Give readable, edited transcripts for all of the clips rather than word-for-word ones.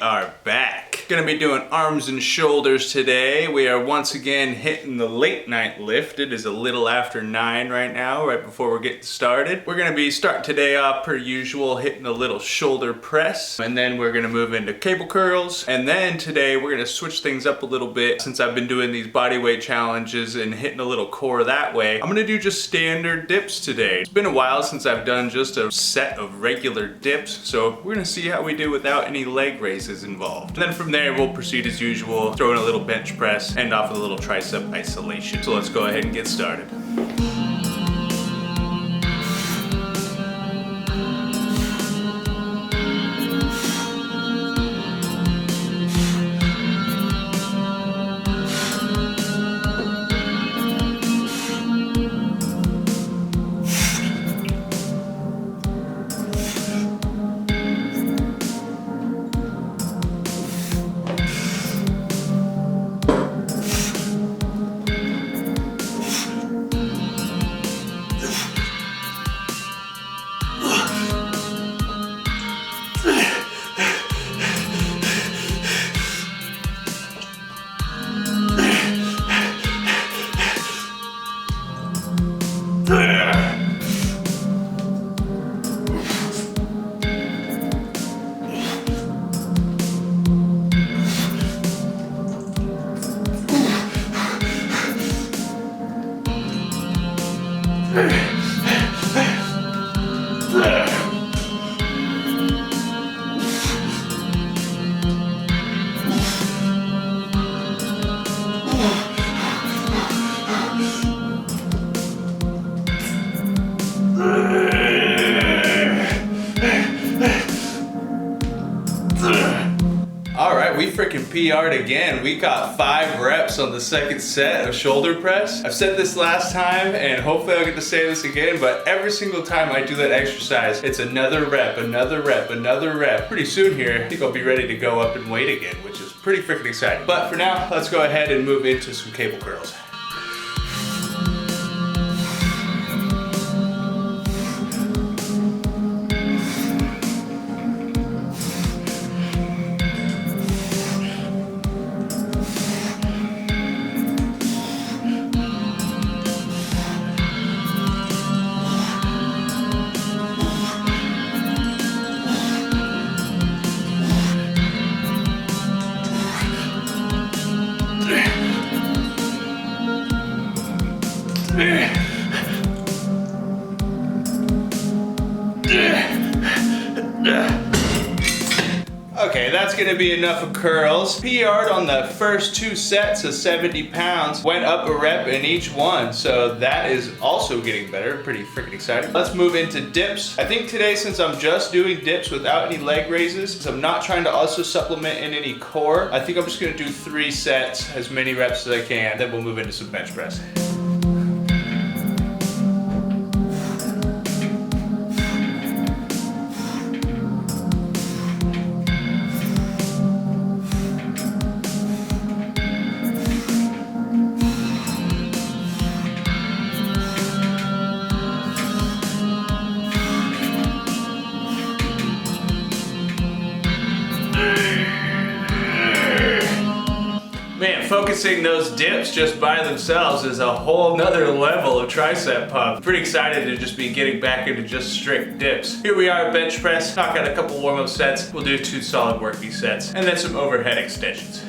are back. Gonna be doing arms and shoulders today. We are once again hitting the late night lift. It is a little after 9 right now, right before we're getting started. We're gonna be starting today off per usual, hitting a little shoulder press, and then we're gonna move into cable curls. And then today we're gonna switch things up a little bit since I've been doing these body weight challenges and hitting a little core that way. I'm gonna do just standard dips today. It's been a while since I've done just a set of regular dips, so we're gonna see how we do without any leg raises involved. And then from there we'll proceed as usual, throw in a little bench press, end off with a little tricep isolation. So let's go ahead and get started. Alright, we freaking PR'd again. We got 5 reps on the second set of shoulder press. I've said this last time and hopefully I'll get to say this again, but every single time I do that exercise, it's another rep, another rep, another rep. Pretty soon here, I think I'll be ready to go up in weight again, which is pretty freaking exciting. But for now, let's go ahead and move into some cable curls. Okay, that's gonna be enough of curls. PR'd on the first 2 sets of 70 pounds. Went up a rep in each one, so that is also getting better. Pretty freaking exciting. Let's move into dips. I think today, since I'm just doing dips without any leg raises, because I'm not trying to also supplement in any core, I think I'm just gonna do 3 sets, as many reps as I can, then we'll move into some bench press. Man, focusing those dips just by themselves is a whole nother level of tricep pump. Pretty excited to just be getting back into just strict dips. Here we are at bench press. Knock out a couple warm-up sets. We'll do 2 solid working sets and then some overhead extensions.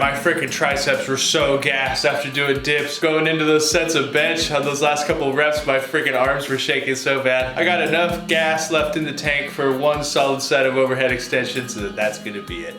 my freaking triceps were so gassed after doing dips. Going into those sets of bench on those last couple of reps, my freaking arms were shaking so bad. I got enough gas left in the tank for one solid set of overhead extensions, so that's gonna be it.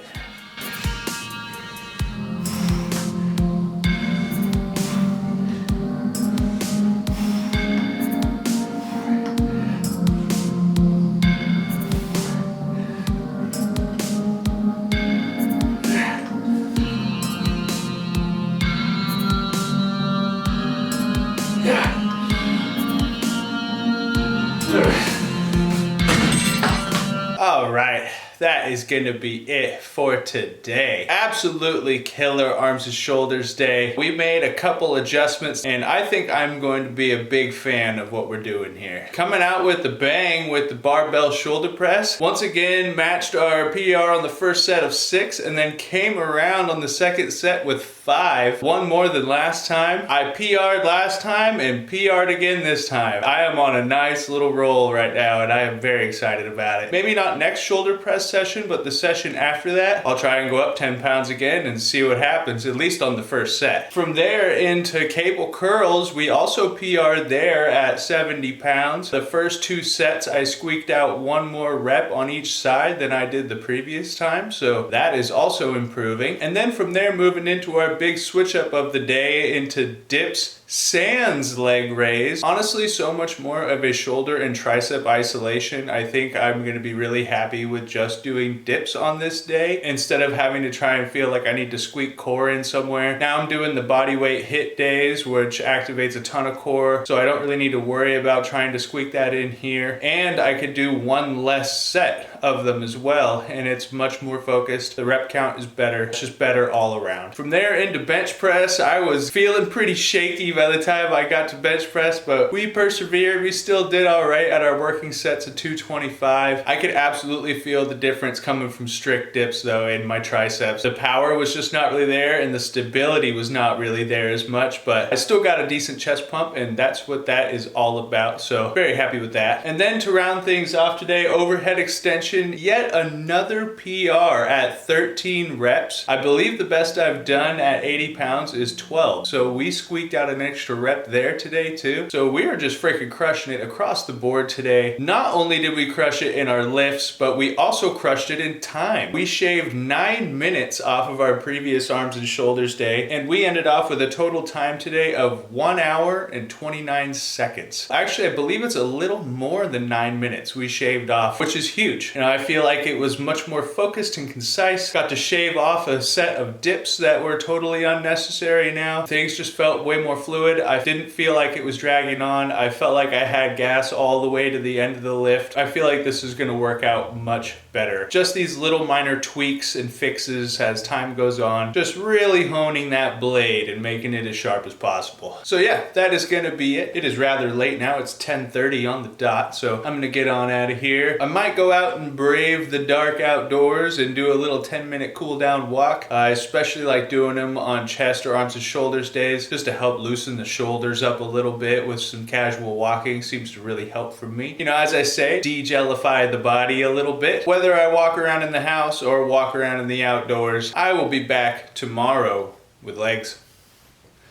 All right, that is gonna be it for today. Absolutely killer arms and shoulders day. We made a couple adjustments and I think I'm going to be a big fan of what we're doing here. Coming out with the bang with the barbell shoulder press. Once again, matched our PR on the first set of 6 and then came around on the second set with 5. One more than last time. I PR'd last time and PR'd again this time. I am on a nice little roll right now and I am very excited about it. Maybe not next shoulder press session, but the session after that, I'll try and go up 10 pounds again and see what happens, at least on the first set. From there into cable curls, we also PR'd there at 70 pounds. The first 2 sets, I squeaked out 1 more rep on each side than I did the previous time, so that is also improving. And then from there, moving into our big switch up of the day into dips, sans leg raise. Honestly, so much more of a shoulder and tricep isolation. I think I'm gonna be really happy with just doing dips on this day instead of having to try and feel like I need to squeak core in somewhere. Now I'm doing the body weight hit days, which activates a ton of core, so I don't really need to worry about trying to squeak that in here. And I could do 1 less set of them as well, and it's much more focused. The rep count is better. It's just better all around. From there into bench press, I was feeling pretty shaky by the time I got to bench press, but we persevered. We still did all right at our working sets of 225. I could absolutely feel the difference coming from strict dips though in my triceps. The power was just not really there and the stability was not really there as much, but I still got a decent chest pump and that's what that is all about. So very happy with that. And then to round things off today, overhead extension, yet another PR at 13 reps. I believe the best I've done at 80 pounds is 12. So we squeaked out an extra rep there today too. So we are just freaking crushing it across the board today. Not only did we crush it in our lifts, but we also crushed it in time. We shaved 9 minutes off of our previous arms and shoulders day, and we ended off with a total time today of 1 hour and 29 seconds. Actually, I believe it's a little more than 9 minutes we shaved off, which is huge. You know, I feel like it was much more focused and concise. Got to shave off a set of dips that were totally unnecessary now. Things just felt way more fluid. I didn't feel like it was dragging on. I felt like I had gas all the way to the end of the lift. I feel like this is gonna work out much better. Just these little minor tweaks and fixes as time goes on, just really honing that blade and making it as sharp as possible. So yeah, that is gonna be it. It is rather late now. It's 10:30 on the dot, so I'm gonna get on out of here. I might go out and brave the dark outdoors and do a little 10-minute cool down walk. I especially like doing them on chest or arms and shoulders days just to help loosen the shoulders up a little bit with some casual walking. Seems to really help for me. You know, as I say, de-gellify the body a little bit. Whether I walk around in the house or walk around in the outdoors, I will be back tomorrow with legs.